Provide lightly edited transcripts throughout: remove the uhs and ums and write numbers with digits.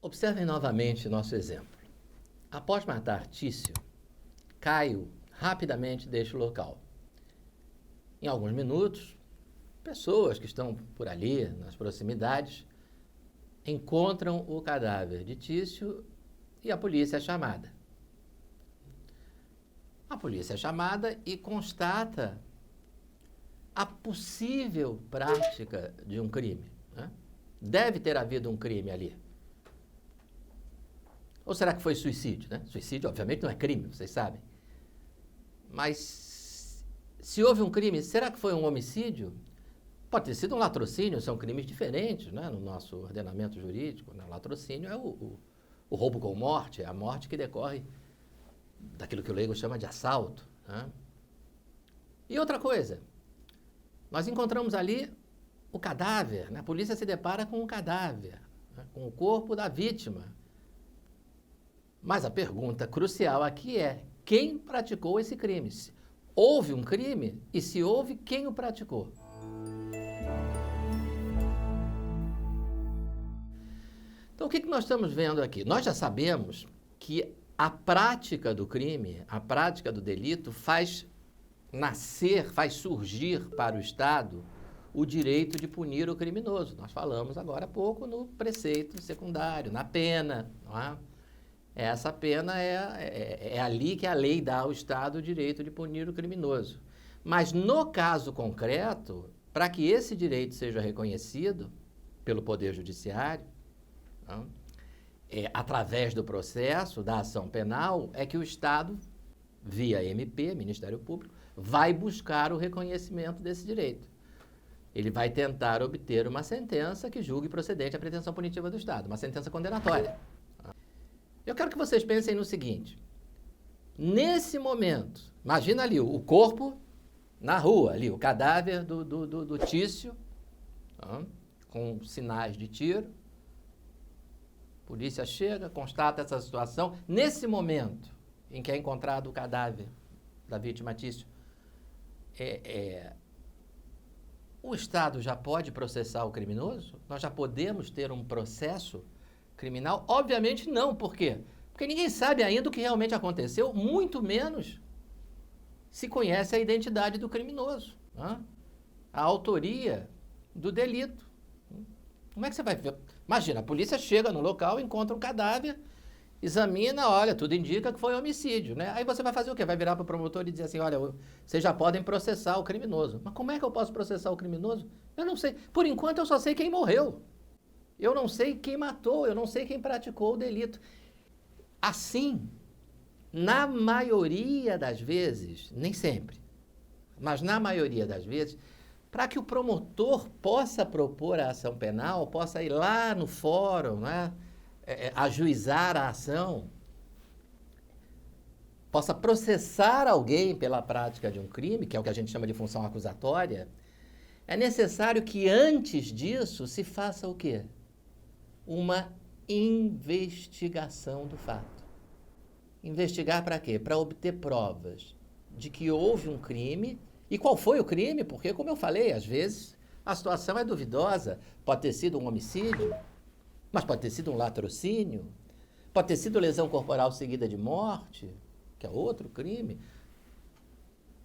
Observem novamente nosso exemplo. Após matar Tício, Caio rapidamente deixa o local. Em alguns minutos, pessoas que estão por ali, nas proximidades, encontram o cadáver de Tício e a polícia é chamada. A polícia é chamada e constata a possível prática de um crime, né? Deve ter havido um crime ali. Ou será que foi suicídio, né? Suicídio, obviamente, não é crime, vocês sabem. Mas, se houve um crime, será que foi um homicídio? Pode ter sido um latrocínio, são crimes diferentes, né? No nosso ordenamento jurídico. Né? O latrocínio é o roubo com morte, é a morte que decorre daquilo que o leigo chama de assalto. Né? E outra coisa, nós encontramos ali o cadáver, né? A polícia se depara com o cadáver, né? Com o corpo da vítima. Mas a pergunta crucial aqui é, quem praticou esse crime? Houve um crime? E se houve, quem o praticou? Então, o que nós estamos vendo aqui? Nós já sabemos que a prática do crime, a prática do delito, faz nascer, faz surgir para o Estado o direito de punir o criminoso. Nós falamos agora há pouco no preceito secundário, na pena, não é? Essa pena é ali que a lei dá ao Estado o direito de punir o criminoso. Mas, no caso concreto, para que esse direito seja reconhecido pelo Poder Judiciário, não, através do processo, da ação penal, é que o Estado, via MP, Ministério Público, vai buscar o reconhecimento desse direito. Ele vai tentar obter uma sentença que julgue procedente a pretensão punitiva do Estado, uma sentença condenatória. Eu quero que vocês pensem no seguinte, nesse momento, imagina ali o corpo na rua, ali, o cadáver do Tício, tá, com sinais de tiro, a polícia chega, constata essa situação, nesse momento em que é encontrado o cadáver da vítima Tício, o Estado já pode processar o criminoso? Nós já podemos ter um processo criminal? Obviamente não. Por quê? Porque ninguém sabe ainda o que realmente aconteceu, muito menos se conhece a identidade do criminoso, né? A autoria do delito. Como é que você vai ver? Imagina, a polícia chega no local, encontra um cadáver, examina, olha, tudo indica que foi homicídio, né? Aí você vai fazer o quê? Vai virar para o promotor e dizer assim, olha, vocês já podem processar o criminoso. Mas como é que eu posso processar o criminoso? Eu não sei. Por enquanto, eu só sei quem morreu. Eu não sei quem matou, eu não sei quem praticou o delito. Assim, na maioria das vezes, nem sempre, mas na maioria das vezes, para que o promotor possa propor a ação penal, possa ir lá no fórum, né, ajuizar a ação, possa processar alguém pela prática de um crime, que é o que a gente chama de função acusatória, é necessário que antes disso se faça o quê? Uma investigação do fato. Investigar para quê? Para obter provas de que houve um crime. E qual foi o crime? Porque, como eu falei, às vezes a situação é duvidosa. Pode ter sido um homicídio, mas pode ter sido um latrocínio, pode ter sido lesão corporal seguida de morte, que é outro crime.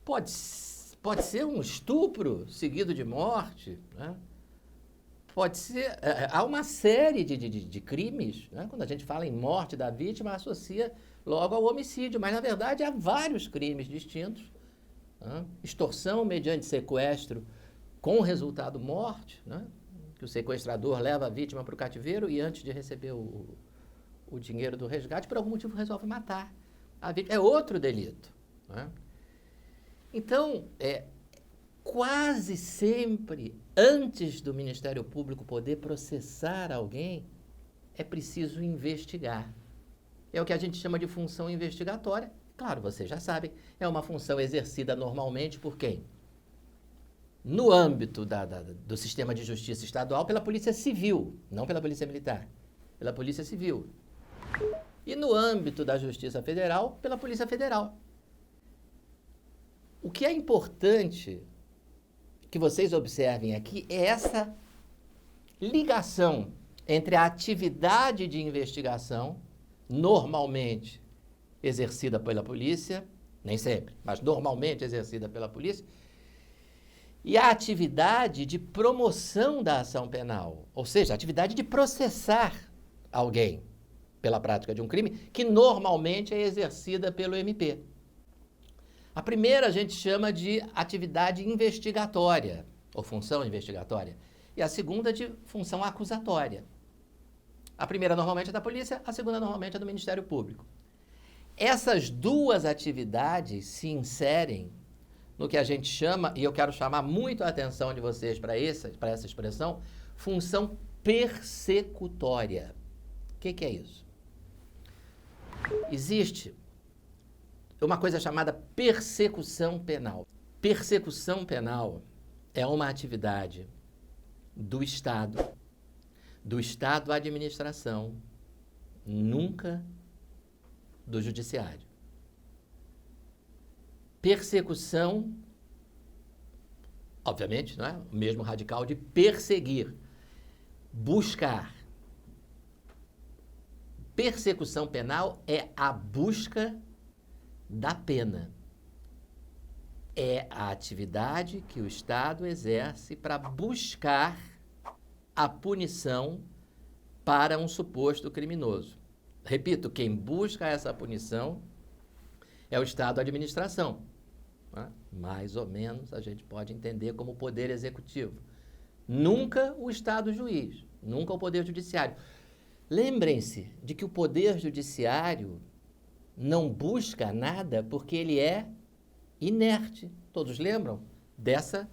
Pode ser um estupro seguido de morte, né? Pode ser, há uma série de crimes, né? Quando a gente fala em morte da vítima, associa logo ao homicídio, mas na verdade há vários crimes distintos, né? Extorsão mediante sequestro com resultado morte, né? Que o sequestrador leva a vítima para o cativeiro e antes de receber o dinheiro do resgate, por algum motivo resolve matar a vítima. É outro delito, né? Então, quase sempre, antes do Ministério Público poder processar alguém, é preciso investigar. É o que a gente chama de função investigatória. Claro, vocês já sabem, é uma função exercida normalmente por quem? No âmbito do sistema de justiça estadual, pela Polícia Civil, não pela Polícia Militar, pela Polícia Civil. E no âmbito da Justiça Federal, pela Polícia Federal. O que é importante que vocês observem aqui é essa ligação entre a atividade de investigação, normalmente exercida pela polícia, nem sempre, mas normalmente exercida pela polícia, e a atividade de promoção da ação penal, ou seja, a atividade de processar alguém pela prática de um crime, que normalmente é exercida pelo MP. A primeira a gente chama de atividade investigatória, ou função investigatória, e a segunda de função acusatória. A primeira normalmente é da polícia, a segunda normalmente é do Ministério Público. Essas duas atividades se inserem no que a gente chama, e eu quero chamar muito a atenção de vocês para essa expressão, função persecutória. O que é isso? Existe uma coisa chamada persecução penal. Persecução penal é uma atividade do Estado à administração, nunca do judiciário. Persecução, obviamente, não é? O mesmo radical de perseguir, buscar. Persecução penal é a busca da pena. É a atividade que o Estado exerce para buscar a punição para um suposto criminoso. Repito, quem busca essa punição é o Estado, a administração. Né? Mais ou menos a gente pode entender como o Poder Executivo. Nunca o Estado juiz, nunca o Poder Judiciário. Lembrem-se de que o Poder Judiciário não busca nada porque ele é inerte. Todos lembram dessa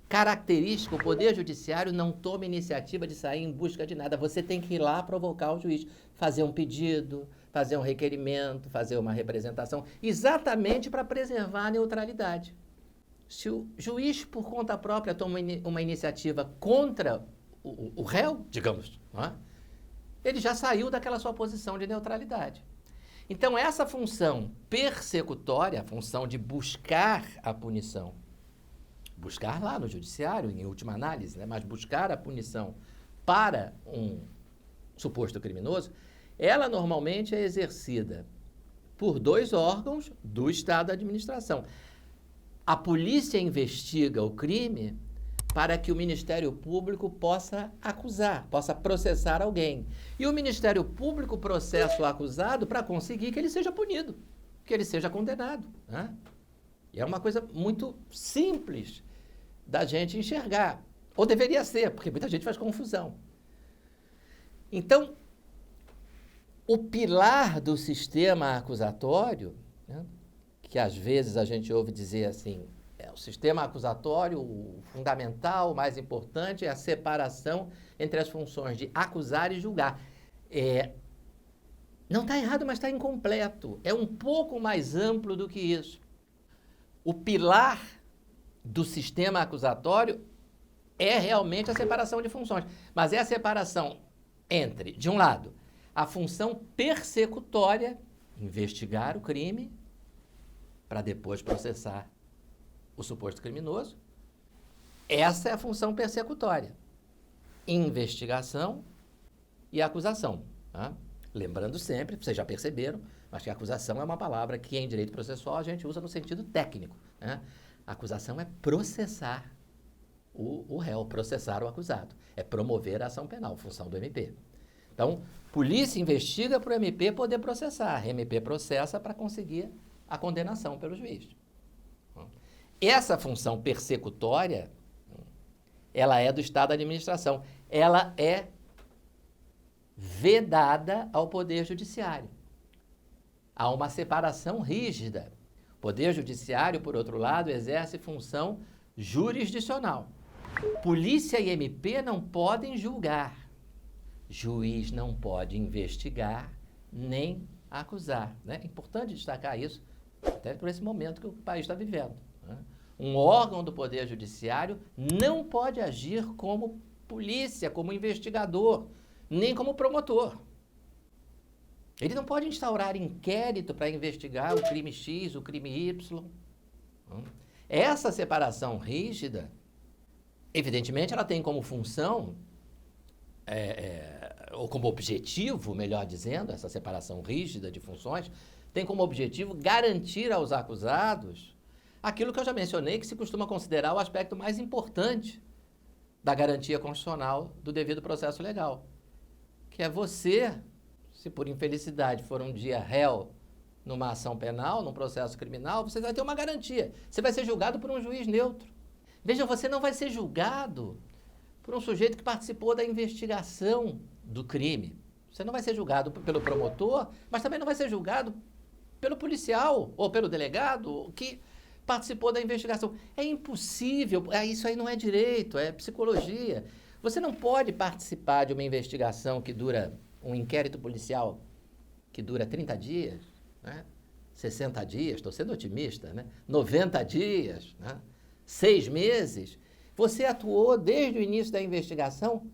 característica? O Poder Judiciário não toma iniciativa de sair em busca de nada. Você tem que ir lá provocar o juiz, fazer um pedido, fazer um requerimento, fazer uma representação, exatamente para preservar a neutralidade. Se o juiz, por conta própria, toma uma iniciativa contra o réu, digamos, não é? Ele já saiu daquela sua posição de neutralidade. Então, essa função persecutória, a função de buscar a punição, buscar lá no judiciário, em última análise, né? Mas buscar a punição para um suposto criminoso, ela normalmente é exercida por dois órgãos do Estado da administração. A polícia investiga o crime para que o Ministério Público possa acusar, possa processar alguém. E o Ministério Público processa o acusado para conseguir que ele seja punido, que ele seja condenado. Né? E é uma coisa muito simples da gente enxergar. Ou deveria ser, porque muita gente faz confusão. Então, o pilar do sistema acusatório, né, que às vezes a gente ouve dizer assim, o sistema acusatório, o fundamental, o mais importante é a separação entre as funções de acusar e julgar. Não está errado, mas está incompleto. É um pouco mais amplo do que isso. O pilar do sistema acusatório é realmente a separação de funções, mas é a separação entre, de um lado, a função persecutória, investigar o crime, para depois processar o suposto criminoso. Essa é a função persecutória. Investigação e acusação. Tá? Lembrando sempre, vocês já perceberam, mas que a acusação é uma palavra que em direito processual a gente usa no sentido técnico. Né? A acusação é processar o réu, processar o acusado. É promover a ação penal, função do MP. Então, polícia investiga para o MP poder processar. MP processa para conseguir a condenação pelo juiz. Essa função persecutória, ela é do Estado da administração. Ela é vedada ao Poder Judiciário. Há uma separação rígida. O Poder Judiciário, por outro lado, exerce função jurisdicional. Polícia e MP não podem julgar. Juiz não pode investigar nem acusar. Né? É importante destacar isso, até por esse momento que o país está vivendo. Um órgão do Poder Judiciário não pode agir como polícia, como investigador, nem como promotor. Ele não pode instaurar inquérito para investigar o crime X, o crime Y. Essa separação rígida, evidentemente, ela tem como função ou como objetivo, melhor dizendo, essa separação rígida de funções, tem como objetivo garantir aos acusados aquilo que eu já mencionei, que se costuma considerar o aspecto mais importante da garantia constitucional do devido processo legal, que é você, se por infelicidade for um dia réu numa ação penal, num processo criminal, você vai ter uma garantia. Você vai ser julgado por um juiz neutro. Veja, você não vai ser julgado por um sujeito que participou da investigação do crime. Você não vai ser julgado pelo promotor, mas também não vai ser julgado pelo policial ou pelo delegado que participou da investigação. É impossível, isso aí não é direito, é psicologia. Você não pode participar de uma investigação que dura, um inquérito policial que dura 30 dias, né? 60 dias, estou sendo otimista, né? 90 dias, né? 6 meses. Você atuou desde o início da investigação.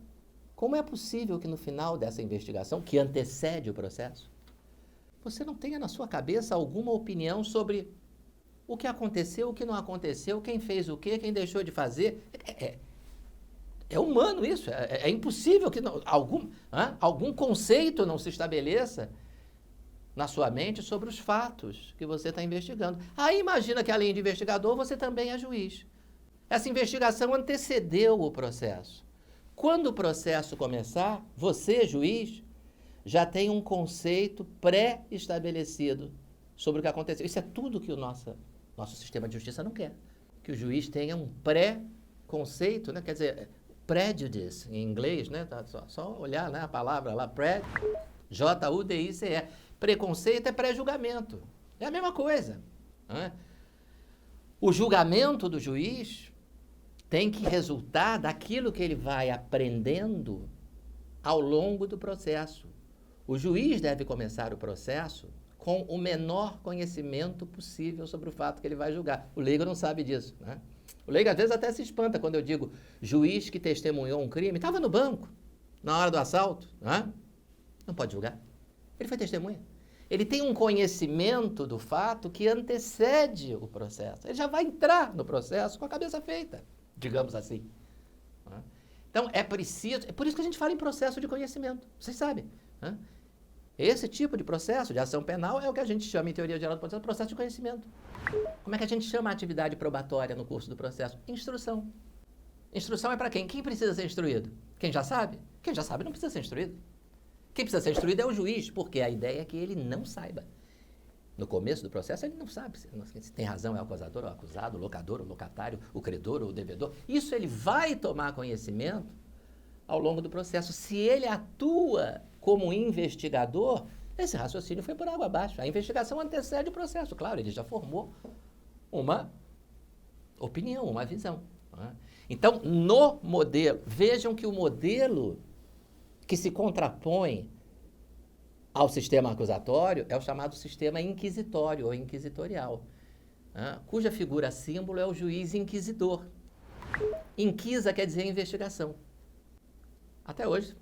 Como é possível que no final dessa investigação, que antecede o processo, você não tenha na sua cabeça alguma opinião sobre o que aconteceu, o que não aconteceu, quem fez o quê, quem deixou de fazer? É humano isso, é impossível que algum conceito não se estabeleça na sua mente sobre os fatos que você está investigando. Aí imagina que além de investigador, você também é juiz. Essa investigação antecedeu o processo. Quando o processo começar, você, juiz, já tem um conceito pré-estabelecido sobre o que aconteceu. Isso é tudo que o nosso sistema de justiça não quer. Que o juiz tenha um pré-conceito, né? Quer dizer, prejudice em inglês, né? Só olhar, né, a palavra lá, J-U-D-I-C-E. Preconceito é pré-julgamento. É a mesma coisa, né? O julgamento do juiz tem que resultar daquilo que ele vai aprendendo ao longo do processo. O juiz deve começar o processo com o menor conhecimento possível sobre o fato que ele vai julgar. O leigo não sabe disso, né? O leigo às vezes até se espanta quando eu digo juiz que testemunhou um crime, estava no banco, na hora do assalto, né? Não pode julgar. Ele foi testemunha. Ele tem um conhecimento do fato que antecede o processo. Ele já vai entrar no processo com a cabeça feita, digamos assim. Então, é por isso que a gente fala em processo de conhecimento, vocês sabem. Esse tipo de processo de ação penal é o que a gente chama, em teoria geral do processo de conhecimento. Como é que a gente chama a atividade probatória no curso do processo? Instrução. Instrução é para quem? Quem precisa ser instruído? Quem já sabe? Quem já sabe não precisa ser instruído. Quem precisa ser instruído é o juiz, porque a ideia é que ele não saiba. No começo do processo, ele não sabe se tem razão, é o acusador ou o acusado, o locador, o locatário, o credor ou o devedor. Isso ele vai tomar conhecimento ao longo do processo. Se ele atua como investigador, esse raciocínio foi por água abaixo. A investigação antecede o processo. Claro, ele já formou uma opinião, uma visão. Então, no modelo, vejam que o modelo que se contrapõe ao sistema acusatório é o chamado sistema inquisitório ou inquisitorial, cuja figura símbolo é o juiz inquisidor. Inquisa quer dizer investigação. Até hoje,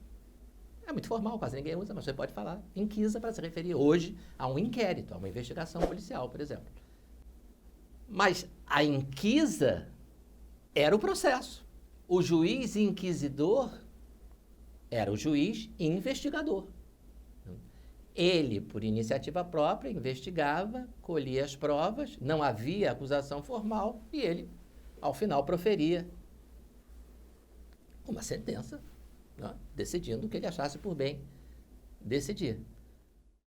é muito formal, quase ninguém usa, mas você pode falar inquisa para se referir hoje a um inquérito, a uma investigação policial, por exemplo. Mas a inquisa era o processo. O juiz inquisidor era o juiz investigador. Ele, por iniciativa própria, investigava, colhia as provas, não havia acusação formal e ele, ao final, proferia uma sentença, né, decidindo o que ele achasse por bem decidir.